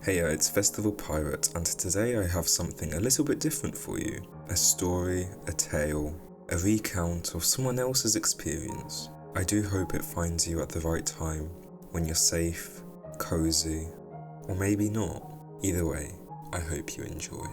Hey, it's Festival Pirate, and today I have something a little bit different for you. A story, a tale, a recount of someone else's experience. I do hope it finds you at the right time, when you're safe, cozy, or maybe not. Either way, I hope you enjoy.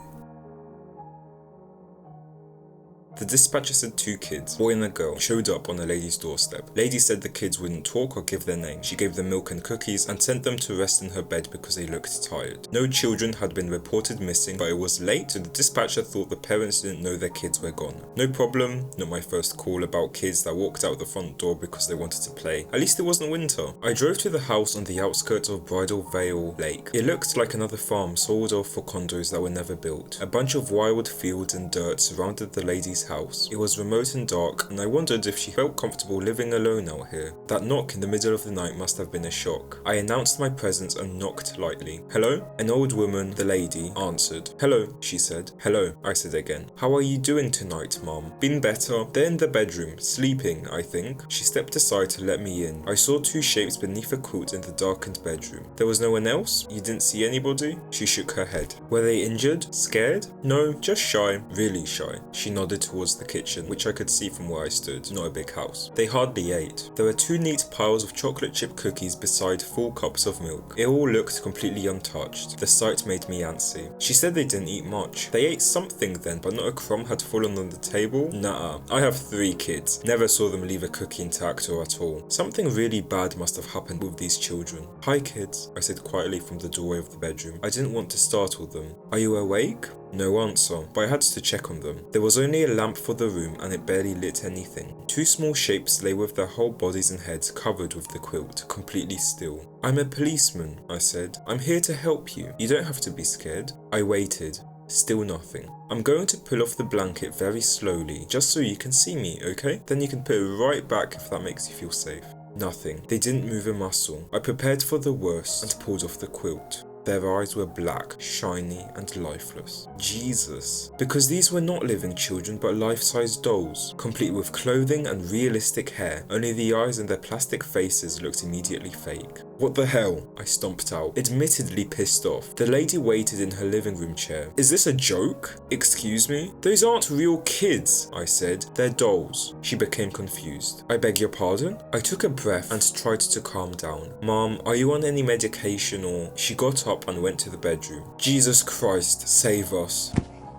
The dispatcher said 2 kids, boy and a girl, showed up on a lady's doorstep. Lady said the kids wouldn't talk or give their name. She gave them milk and cookies and sent them to rest in her bed because they looked tired. No children had been reported missing, but it was late, so the dispatcher thought the parents didn't know their kids were gone. No problem, not my first call about kids that walked out the front door because they wanted to play. At least it wasn't winter. I drove to the house on the outskirts of Bridal Veil Lake. It looked like another farm sold off for condos that were never built. A bunch of wild fields and dirt surrounded the lady's house. It was remote and dark, and I wondered if she felt comfortable living alone out here. That knock in the middle of the night must have been a shock. I announced my presence and knocked lightly. Hello? An old woman, the lady, answered. Hello, she said. Hello, I said again. How are you doing tonight, Mom? Been better. They're in the bedroom, sleeping, I think. She stepped aside to let me in. I saw 2 shapes beneath a quilt in the darkened bedroom. There was no one else? You didn't see anybody? She shook her head. Were they injured? Scared? No, just shy. Really shy. She nodded towards the kitchen, which I could see from where I stood, not a big house. They hardly ate. There were 2 neat piles of chocolate chip cookies beside full cups of milk. It all looked completely untouched. The sight made me antsy. She said they didn't eat much. They ate something then, but not a crumb had fallen on the table? Nah, I have 3 kids. Never saw them leave a cookie intact or at all. Something really bad must have happened with these children. Hi kids, I said quietly from the doorway of the bedroom. I didn't want to startle them. Are you awake? No answer, but I had to check on them. There was only a lamp for the room and it barely lit anything. 2 small shapes lay with their whole bodies and heads covered with the quilt, completely still. I'm a policeman, I said. I'm here to help you. You don't have to be scared. I waited. Still nothing. I'm going to pull off the blanket very slowly, just so you can see me, okay? Then you can put it right back if that makes you feel safe. Nothing. They didn't move a muscle. I prepared for the worst and pulled off the quilt. Their eyes were black, shiny, and lifeless. Jesus. Because these were not living children but life-size dolls, complete with clothing and realistic hair. Only the eyes and their plastic faces looked immediately fake. What the hell? I stomped out, admittedly pissed off. The lady waited in her living room chair. Is this a joke? Excuse me? Those aren't real kids, I said. They're dolls. She became confused. I beg your pardon? I took a breath and tried to calm down. Mom, are you on any medication or... She got up and went to the bedroom. Jesus Christ, save us.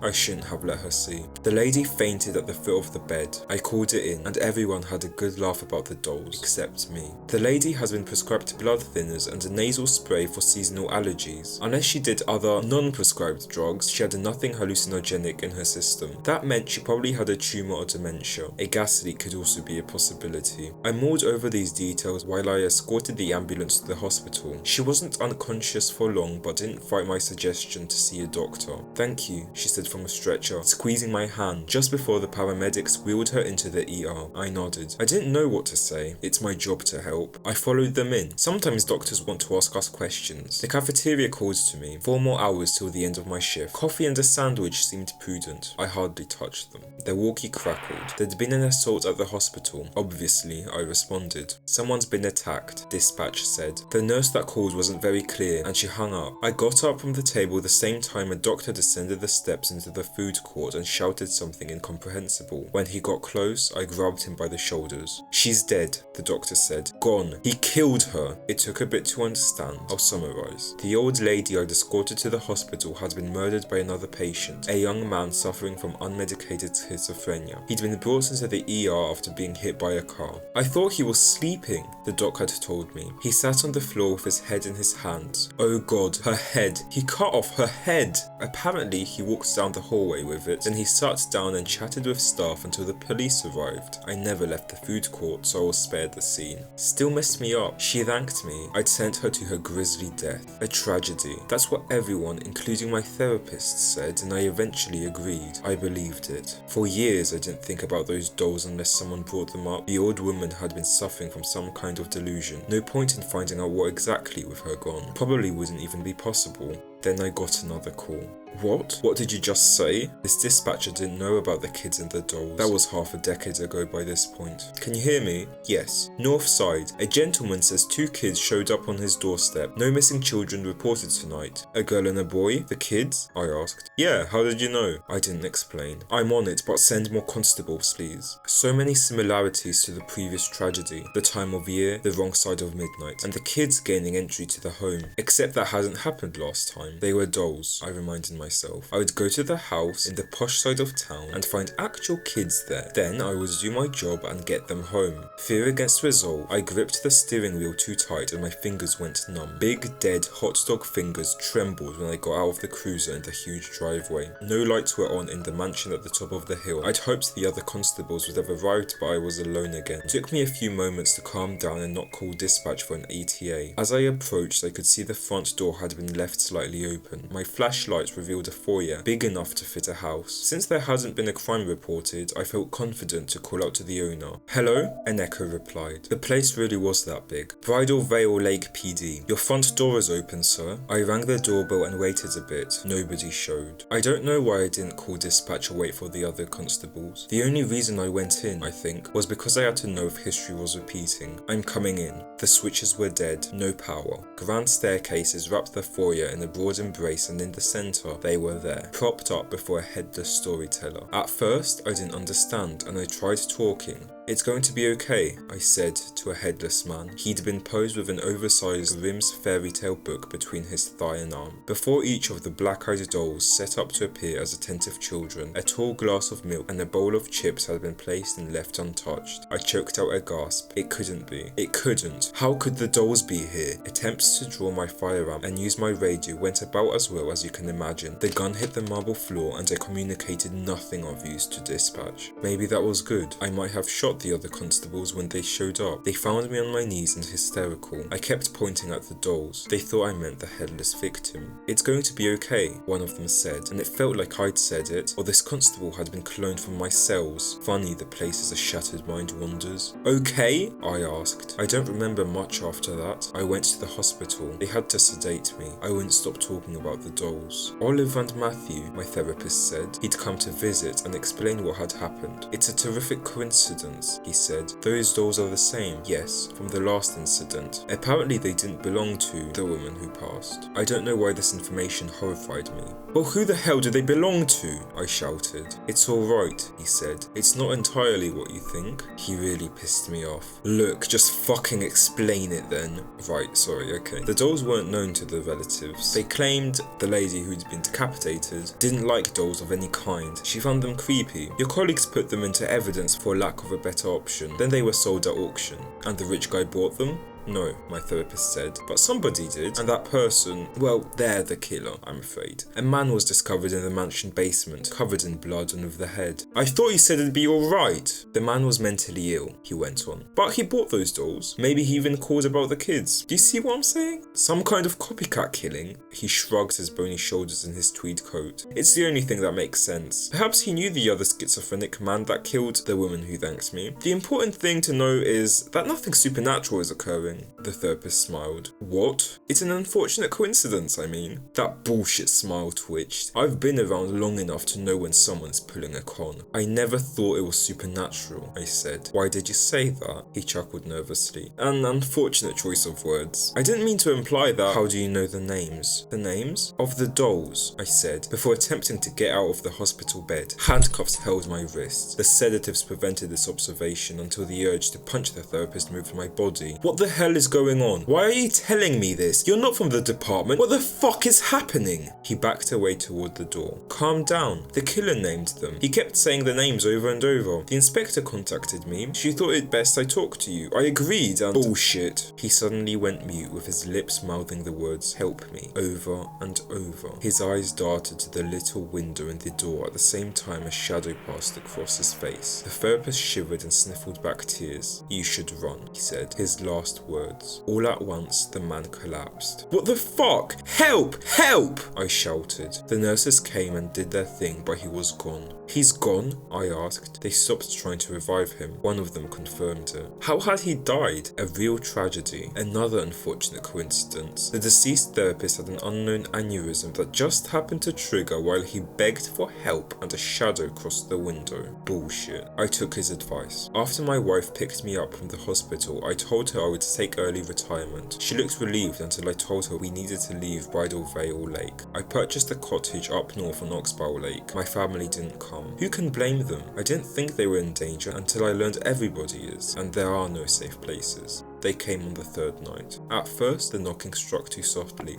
I shouldn't have let her see. The lady fainted at the foot of the bed. I called it in, and everyone had a good laugh about the dolls, except me. The lady has been prescribed blood thinners and a nasal spray for seasonal allergies. Unless she did other non-prescribed drugs, she had nothing hallucinogenic in her system. That meant she probably had a tumour or dementia. A gas leak could also be a possibility. I mulled over these details while I escorted the ambulance to the hospital. She wasn't unconscious for long, but didn't fight my suggestion to see a doctor. Thank you, she said from a stretcher, squeezing my hand just before the paramedics wheeled her into the ER. I nodded. I didn't know what to say. It's my job to help. I followed them in. Sometimes doctors want to ask us questions. The cafeteria called to me. 4 more hours till the end of my shift. Coffee and a sandwich seemed prudent. I hardly touched them. Their walkie crackled. There'd been an assault at the hospital. Obviously, I responded. Someone's been attacked, dispatch said. The nurse that called wasn't very clear and she hung up. I got up from the table the same time a doctor descended the steps into the food court and shouted something incomprehensible. When he got close, I grabbed him by the shoulders. She's dead, the doctor said. Gone. He killed her. It took a bit to understand. I'll summarize. The old lady I'd escorted to the hospital had been murdered by another patient, a young man suffering from unmedicated schizophrenia. He'd been brought into the ER after being hit by a car. I thought he was sleeping, the doc had told me. He sat on the floor with his head in his hands. Oh God, her head. He cut off her head. Apparently, he walked down the hallway with it, then he sat down and chatted with staff until the police arrived. I never left the food court, so I was spared the scene. Still messed me up. She thanked me. I'd sent her to her grisly death. A tragedy. That's what everyone, including my therapist, said, and I eventually agreed. I believed it. For years I didn't think about those dolls unless someone brought them up. The old woman had been suffering from some kind of delusion. No point in finding out what exactly with her gone. Probably wouldn't even be possible. Then I got another call. What? What did you just say? This dispatcher didn't know about the kids and the dolls. That was half a decade ago by this point. Can you hear me? Yes. North side. A gentleman says 2 kids showed up on his doorstep. No missing children reported tonight. A girl and a boy? The kids? I asked. Yeah, how did you know? I didn't explain. I'm on it, but send more constables, please. So many similarities to the previous tragedy. The time of year, the wrong side of midnight, and the kids gaining entry to the home. Except that hadn't happened last time. They were dolls, I reminded myself. I would go to the house in the posh side of town and find actual kids there. Then I would do my job and get them home. Fear against resolve, I gripped the steering wheel too tight and my fingers went numb. Big, dead, hot dog fingers trembled when I got out of the cruiser in the huge driveway. No lights were on in the mansion at the top of the hill. I'd hoped the other constables would have arrived, but I was alone again. It took me a few moments to calm down and not call dispatch for an ETA. As I approached, I could see the front door had been left slightly open. My flashlight revealed a foyer, big enough to fit a house. Since there hasn't been a crime reported, I felt confident to call out to the owner. Hello? An echo replied. The place really was that big. Bridal Veil Lake PD. Your front door is open, sir. I rang the doorbell and waited a bit. Nobody showed. I don't know why I didn't call dispatch or wait for the other constables. The only reason I went in, I think, was because I had to know if history was repeating. I'm coming in. The switches were dead, no power. Grand staircases wrapped the foyer in a broad embrace, and in the centre, they were there, propped up before a headless storyteller. At first, I didn't understand, and I tried talking. It's going to be okay, I said to a headless man. He'd been posed with an oversized Grimm's fairy tale book between his thigh and arm. Before each of the black-eyed dolls set up to appear as attentive children, a tall glass of milk and a bowl of chips had been placed and left untouched. I choked out a gasp. It couldn't be. It couldn't. How could the dolls be here? Attempts to draw my firearm and use my radio went about as well as you can imagine. The gun hit the marble floor and I communicated nothing of use to dispatch. Maybe that was good. I might have shot the other constables when they showed up. They found me on my knees and hysterical. I kept pointing at the dolls. They thought I meant the headless victim. It's going to be okay, one of them said, and it felt like I'd said it, or this constable had been cloned from my cells. Funny, the places a shattered mind wanders. Okay? I asked. I don't remember much after that. I went to the hospital. They had to sedate me. I wouldn't stop talking about the dolls. Olive and Matthew, my therapist said. He'd come to visit and explain what had happened. It's a terrific coincidence, he said. Those dolls are the same, yes, from the last incident. Apparently they didn't belong to the woman who passed. I don't know why this information horrified me. Well, who the hell do they belong to? I shouted. It's alright, he said. It's not entirely what you think. He really pissed me off. Look, just fucking explain it then. Right, sorry, okay. The dolls weren't known to the relatives. They claimed the lady who'd been decapitated didn't like dolls of any kind. She found them creepy. Your colleagues put them into evidence for lack of a better option. Then they were sold at auction. And the rich guy bought them? No, my therapist said, but somebody did, and that person, well, they're the killer, I'm afraid. A man was discovered in the mansion basement, covered in blood and with the head. I thought you said it'd be alright. The man was mentally ill, he went on. But he bought those dolls. Maybe he even called about the kids. Do you see what I'm saying? Some kind of copycat killing. He shrugged his bony shoulders in his tweed coat. It's the only thing that makes sense. Perhaps he knew the other schizophrenic man that killed the woman who thanked me. The important thing to know is that nothing supernatural is occurring. The therapist smiled. What? It's an unfortunate coincidence, I mean. That bullshit smile twitched. I've been around long enough to know when someone's pulling a con. I never thought it was supernatural, I said. Why did you say that? He chuckled nervously. An unfortunate choice of words. I didn't mean to imply that. How do you know the names? The names? Of the dolls, I said, before attempting to get out of the hospital bed. Handcuffs held my wrists. The sedatives prevented this observation until the urge to punch the therapist moved my body. What the hell is going on? Why are you telling me this? You're not from the department. What the fuck is happening? He backed away toward the door. Calm down. The killer named them. He kept saying the names over and over. The inspector contacted me. She thought it best I talk to you. I agreed and— Bullshit. He suddenly went mute with his lips mouthing the words "help me" over and over. His eyes darted to the little window in the door at the same time a shadow passed across his face. The therapist shivered and sniffled back tears. You should run, he said, his last words. All at once, the man collapsed. What the fuck? Help! Help! I shouted. The nurses came and did their thing, but he was gone. "He's gone?" I asked. They stopped trying to revive him. One of them confirmed it. How had he died? A real tragedy. Another unfortunate coincidence. The deceased therapist had an unknown aneurysm that just happened to trigger while he begged for help and a shadow crossed the window. Bullshit. I took his advice. After my wife picked me up from the hospital, I told her I would take early retirement. She looked relieved until I told her we needed to leave Bridal Veil Lake. I purchased a cottage up north on Oxbow Lake. My family didn't come. Who can blame them? I didn't think they were in danger until I learned everybody is, and there are no safe places. They came on the third night. At first, the knocking struck too softly.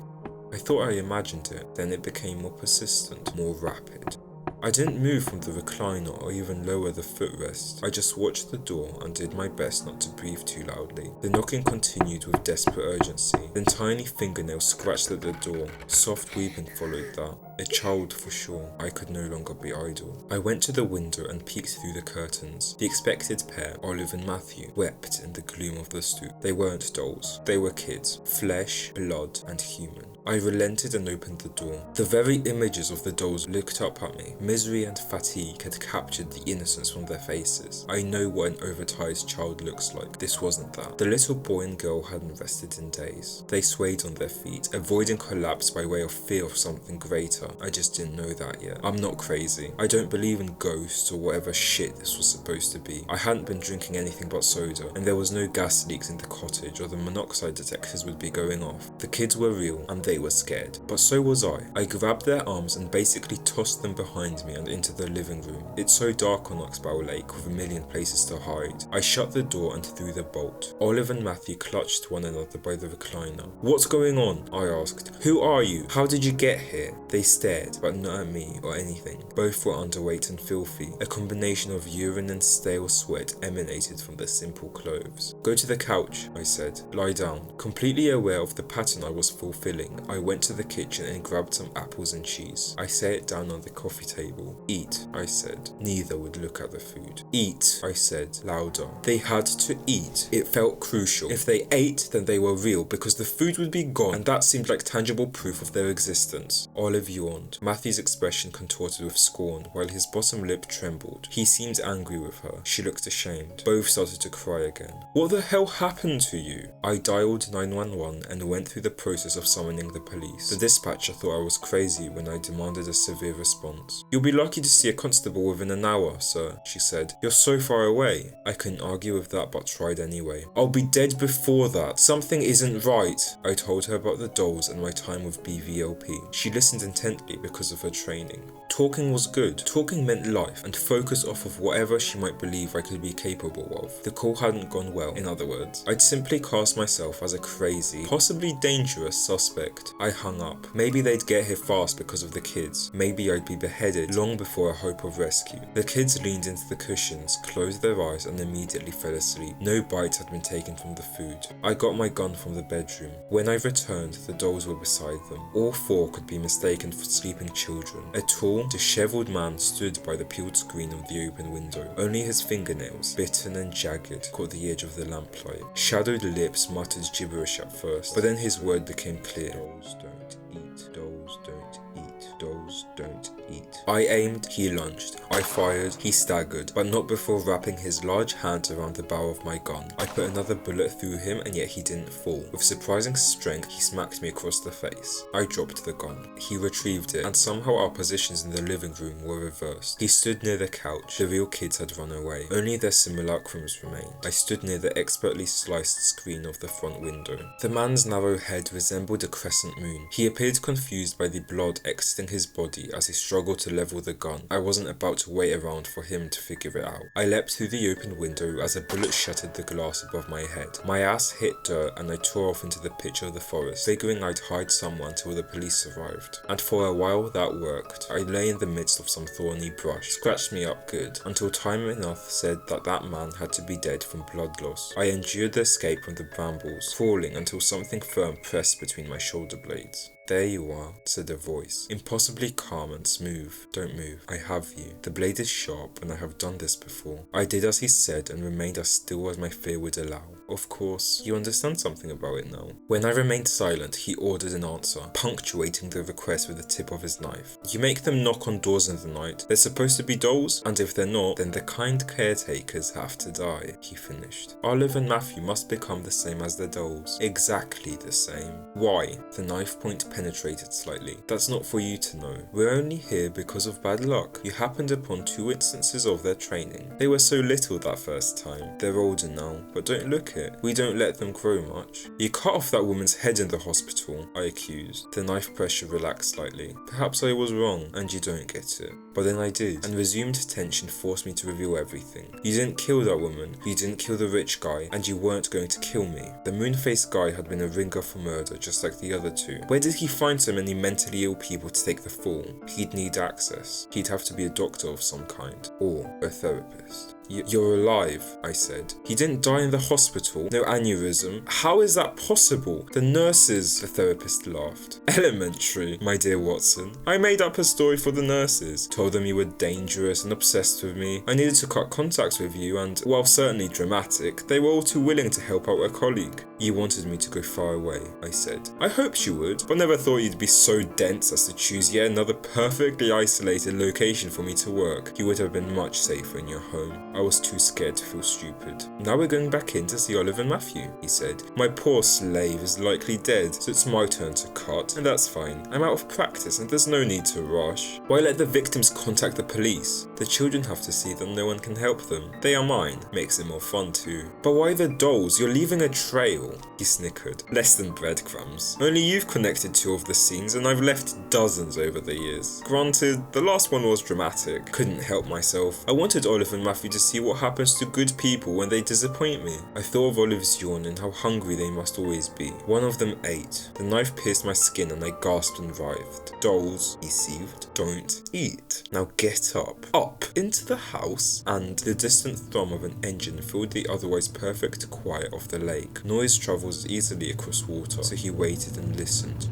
I thought I imagined it, then it became more persistent, more rapid. I didn't move from the recliner or even lower the footrest. I just watched the door and did my best not to breathe too loudly. The knocking continued with desperate urgency. Then tiny fingernails scratched at the door. Soft weeping followed that. A child for sure. I could no longer be idle. I went to the window and peeked through the curtains. The expected pair, Olive and Matthew, wept in the gloom of the stoop. They weren't dolls. They were kids. Flesh, blood, and human. I relented and opened the door. The very images of the dolls looked up at me. Misery and fatigue had captured the innocence from their faces. I know what an overtired child looks like. This wasn't that. The little boy and girl hadn't rested in days. They swayed on their feet, avoiding collapse by way of fear of something greater. I just didn't know that yet. I'm not crazy. I don't believe in ghosts or whatever shit this was supposed to be. I hadn't been drinking anything but soda, and there was no gas leaks in the cottage or the monoxide detectors would be going off. The kids were real, and they were scared. But so was I. I grabbed their arms and basically tossed them behind me and into the living room. It's so dark on Oxbow Lake with a million places to hide. I shut the door and threw the bolt. Olive and Matthew clutched one another by the recliner. "What's going on?" I asked. "Who are you? How did you get here?" They stared, but not at me or anything. Both were underweight and filthy. A combination of urine and stale sweat emanated from their simple clothes. "Go to the couch," I said. "Lie down." Completely aware of the pattern I was fulfilling, I went to the kitchen and grabbed some apples and cheese. I set it down on the coffee table. "Eat," I said. Neither would look at the food. "Eat," I said, louder. They had to eat. It felt crucial. If they ate, then they were real, because the food would be gone, and that seemed like tangible proof of their existence. Olive yawned. Matthew's expression contorted with scorn, while his bottom lip trembled. He seemed angry with her. She looked ashamed. Both started to cry again. "What the hell happened to you?" I dialed 911 and went through the process of summoning the police. The dispatcher thought I was crazy when I demanded a severe response. "You'll be lucky to see a constable within an hour, sir," she said. "You're so far away." I couldn't argue with that, but tried anyway. "I'll be dead before that. Something isn't right." I told her about the dolls and my time with BVLP. She listened intently because of her training. Talking was good. Talking meant life and focus off of whatever she might believe I could be capable of. The call hadn't gone well, in other words. I'd simply cast myself as a crazy, possibly dangerous suspect. I hung up. Maybe they'd get here fast because of the kids. Maybe I'd be beheaded long before a hope of rescue. The kids leaned into the cushions, closed their eyes and immediately fell asleep. No bites had been taken from the food. I got my gun from the bedroom. When I returned, the dolls were beside them. All four could be mistaken for sleeping children. A tall, disheveled man stood by the peeled screen of the open window. Only his fingernails, bitten and jagged, caught the edge of the lamplight. Shadowed lips muttered gibberish at first, but then his word became clear. "Dolls don't eat. Dolls don't eat. Dolls don't eat." I aimed, he lunged. I fired, he staggered, but not before wrapping his large hand around the barrel of my gun. I put another bullet through him and yet he didn't fall. With surprising strength, he smacked me across the face. I dropped the gun. He retrieved it, and somehow our positions in the living room were reversed. He stood near the couch. The real kids had run away. Only their simulacrums remained. I stood near the expertly sliced screen of the front window. The man's narrow head resembled a crescent moon. He appeared confused by the blood exiting his body as he struggled to level the gun. I wasn't about to wait around for him to figure it out. I leapt through the open window as a bullet shattered the glass above my head. My ass hit dirt and I tore off into the pitch of the forest, figuring I'd hide somewhere until the police arrived. And for a while that worked. I lay in the midst of some thorny brush, scratched me up good, until time enough said that that man had to be dead from blood loss. I endured the escape from the brambles, crawling until something firm pressed between my shoulder blades. There you are, said a voice, impossibly calm and smooth. Don't move. I have you. The blade is sharp and I have done this before. I did as he said and remained as still as my fear would allow. Of course, you understand something about it now. When I remained silent, he ordered an answer, punctuating the request with the tip of his knife. You make them knock on doors in the night. They're supposed to be dolls, and if they're not, then the kind caretakers have to die, he finished. Olive and Matthew must become the same as the dolls. Exactly the same. Why? The knife point penetrated slightly. That's not for you to know. We're only here because of bad luck. You happened upon 2 instances of their training. They were so little that first time. They're older now, but don't look it. We don't let them grow much. You cut off that woman's head in the hospital, I accused. The knife pressure relaxed slightly. Perhaps I was wrong, and you don't get it. But then I did, and resumed tension forced me to reveal everything. You didn't kill that woman, you didn't kill the rich guy, and you weren't going to kill me. The moon-faced guy had been a ringer for murder, just like the other 2. Where did he find so many mentally ill people to take the fall? He'd need access. He'd have to be a doctor of some kind, or a therapist. You're alive, I said. He didn't die in the hospital. No aneurysm. How is that possible? The nurses, the therapist laughed. Elementary, my dear Watson. I made up a story for the nurses. Told them you were dangerous and obsessed with me. I needed to cut contact with you and, while certainly dramatic, they were all too willing to help out a colleague. You wanted me to go far away, I said. I hoped you would, but never thought you'd be so dense as to choose yet another perfectly isolated location for me to work. You would have been much safer in your home. I was too scared to feel stupid. Now we're going back in to see Olive and Matthew, he said. My poor slave is likely dead, so it's my turn to cut, and that's fine. I'm out of practice and there's no need to rush. Why let the victims contact the police? The children have to see that no one can help them. They are mine. Makes it more fun too. But why the dolls? You're leaving a trail. He snickered. Less than breadcrumbs. Only you've connected 2 of the scenes and I've left dozens over the years. Granted, the last one was dramatic. Couldn't help myself. I wanted Olive and Matthew to see what happens to good people when they disappoint me. I thought of Olive's yawn and how hungry they must always be. One of them ate. The knife pierced my skin and I gasped and writhed. Dolls, he seethed, don't eat. Now get up. Up into the house, and the distant thrum of an engine filled the otherwise perfect quiet of the lake. Noise travels easily across water, so he waited and listened.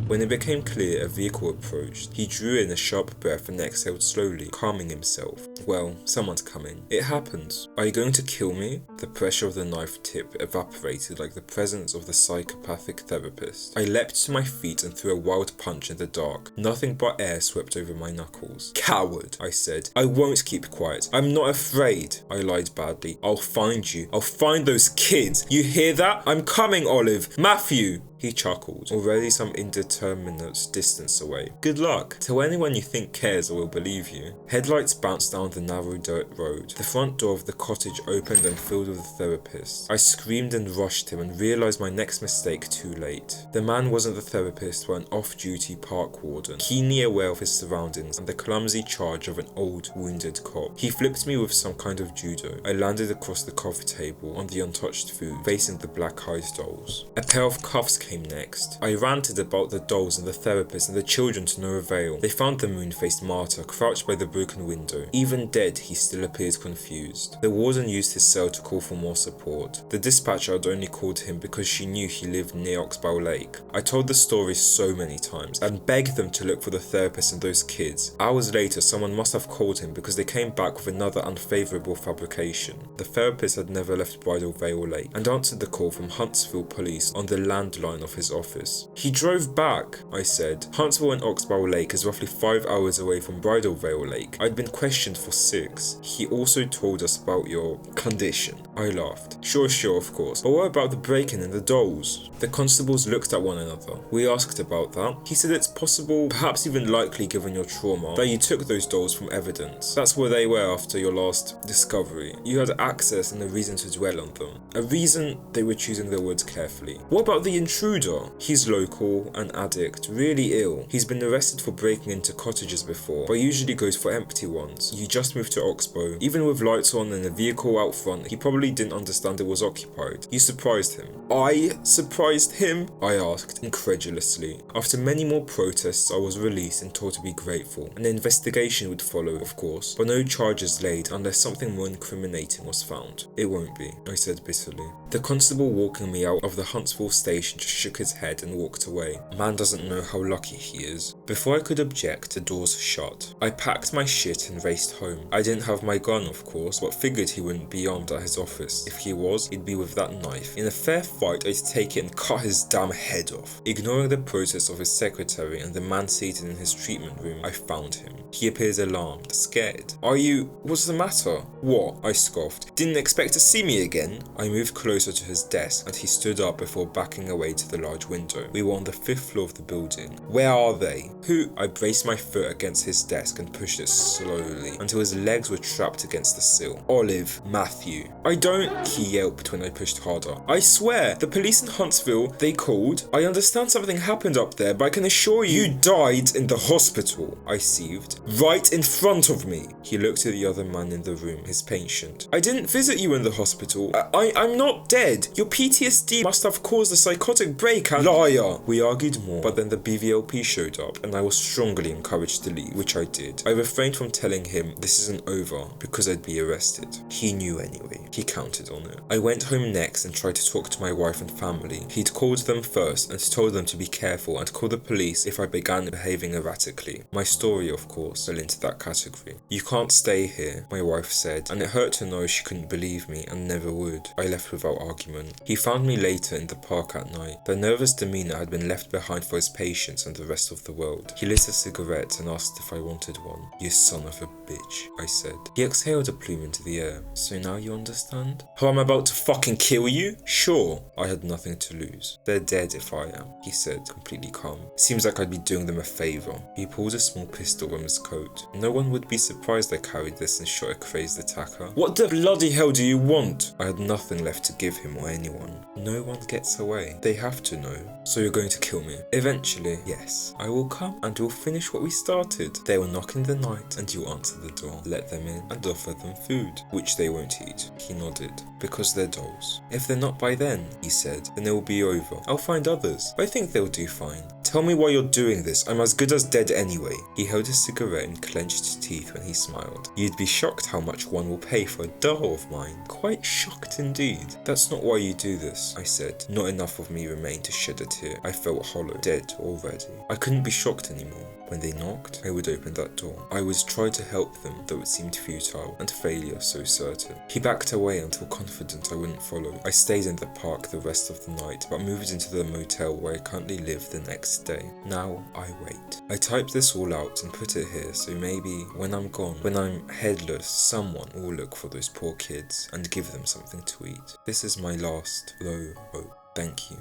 When it became clear a vehicle approached, he drew in a sharp breath and exhaled slowly, calming himself. Well, someone's coming. It happens. Are you going to kill me? The pressure of the knife tip evaporated like the presence of the psychopathic therapist. I leapt to my feet and threw a wild punch in the dark. Nothing but air swept over my knuckles. Coward, I said. I won't keep quiet. I'm not afraid. I lied badly. I'll find you. I'll find those kids. You hear that? I'm coming, Olive. Matthew. He chuckled, already some indeterminate distance away. Good luck. Tell anyone you think cares or will believe you. Headlights bounced down the narrow dirt road. The front door of the cottage opened and filled with the therapist. I screamed and rushed him and realised my next mistake too late. The man wasn't the therapist but an off-duty park warden, keenly aware of his surroundings and the clumsy charge of an old, wounded cop. He flipped me with some kind of judo. I landed across the coffee table on the untouched food, facing the black-eyed dolls. A pair of cuffs came next. I ranted about the dolls and the therapist and the children to no avail. They found the moon-faced martyr crouched by the broken window. Even dead, he still appeared confused. The warden used his cell to call for more support. The dispatcher had only called him because she knew he lived near Oxbow Lake. I told the story so many times and begged them to look for the therapist and those kids. Hours later, someone must have called him because they came back with another unfavourable fabrication. The therapist had never left Bridal Veil Lake and answered the call from Huntsville police on the landline of his office. He drove back, I said. Huntsville and Oxbow Lake is roughly 5 hours away from Bridal Veil Lake. I'd been questioned for 6. He also told us about your condition. I laughed. Sure, of course. But what about the break-in and the dolls? The constables looked at one another. We asked about that. He said it's possible, perhaps even likely given your trauma, that you took those dolls from evidence. That's where they were after your last discovery. You had access and a reason to dwell on them. A reason, they were choosing their words carefully. What about the intruder? He's local, an addict, really ill. He's been arrested for breaking into cottages before, but usually goes for empty ones. You just moved to Oxbow. Even with lights on and a vehicle out front, he probably didn't understand it was occupied. You surprised him. I surprised him? I asked, incredulously. After many more protests, I was released and told to be grateful. An investigation would follow, of course, but no charges laid unless something more incriminating was found. It won't be, I said bitterly. The constable walking me out of the Huntsville station just shook his head and walked away. Man doesn't know how lucky he is. Before I could object, the doors shut. I packed my shit and raced home. I didn't have my gun, of course, but figured he wouldn't be armed at his office. If he was, he'd be with that knife. In a fair fight, I'd take it and cut his damn head off. Ignoring the protests of his secretary and the man seated in his treatment room, I found him. He appeared alarmed, scared. What's the matter? What? I scoffed. Didn't expect to see me again? I moved closer to his desk and he stood up before backing away to the large window. We were on the 5th floor of the building. Where are they? Who? I braced my foot against his desk and pushed it slowly until his legs were trapped against the sill. Olive, Matthew. I don't, he yelped when I pushed harder. I swear, the police in Huntsville, they called. I understand something happened up there, but I can assure you died in the hospital, I seethed. Right in front of me. He looked at the other man in the room, his patient. I didn't visit you in the hospital. I'm not dead. Your PTSD must have caused a psychotic break and— Liar! We argued more, but then the BVLP showed up and I was strongly encouraged to leave, which I did. I refrained from telling him this isn't over because I'd be arrested. He knew anyway. He counted on it. I went home next and tried to talk to my wife and family. He'd called them first and told them to be careful and call the police if I began behaving erratically. My story, of course, fell into that category. You can't stay here, my wife said, and it hurt to know she couldn't believe me and never would. I left without argument. He found me later in the park at night. The nervous demeanour had been left behind for his patients and the rest of the world. He lit a cigarette and asked if I wanted one. You son of a bitch, I said. He exhaled a plume into the air. So now you understand? How I'm about to fucking kill you? Sure. I had nothing to lose. They're dead if I am, he said, completely calm. Seems like I'd be doing them a favour. He pulled a small pistol from his coat. No one would be surprised I carried this and shot a crazed attacker. What the bloody hell do you want? I had nothing left to give him or anyone. No one gets away. They have to know. So you're going to kill me? Eventually, yes. I will come and we'll finish what we started. They will knock in the night and you answer the door. Let them in and offer them food, which they won't eat. He nodded. Because they're dolls. If they're not by then, he said, then it will be over. I'll find others. I think they'll do fine. Tell me why you're doing this. I'm as good as dead anyway. He held his cigarette and clenched his teeth when he smiled. You'd be shocked how much one will pay for a doll of mine. Quite shocked indeed. That's not why you do this, I said. Not enough of me remained to shed a tear. I felt hollow, dead already. I couldn't be shocked anymore. When they knocked, I would open that door. I would try to help them, though it seemed futile, and failure so certain. He backed away until confident I wouldn't follow. I stayed in the park the rest of the night, but moved into the motel where I currently live the next day. Now I wait. I typed this all out and put it here, so maybe when I'm gone, when I'm headless, someone will look for those poor kids and give them something to eat. This is my last low hope. Thank you.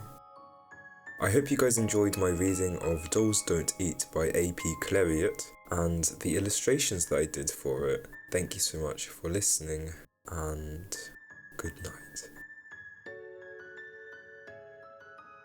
I hope you guys enjoyed my reading of Dolls Don't Eat by A.P. Clariot and the illustrations that I did for it. Thank you so much for listening and good night.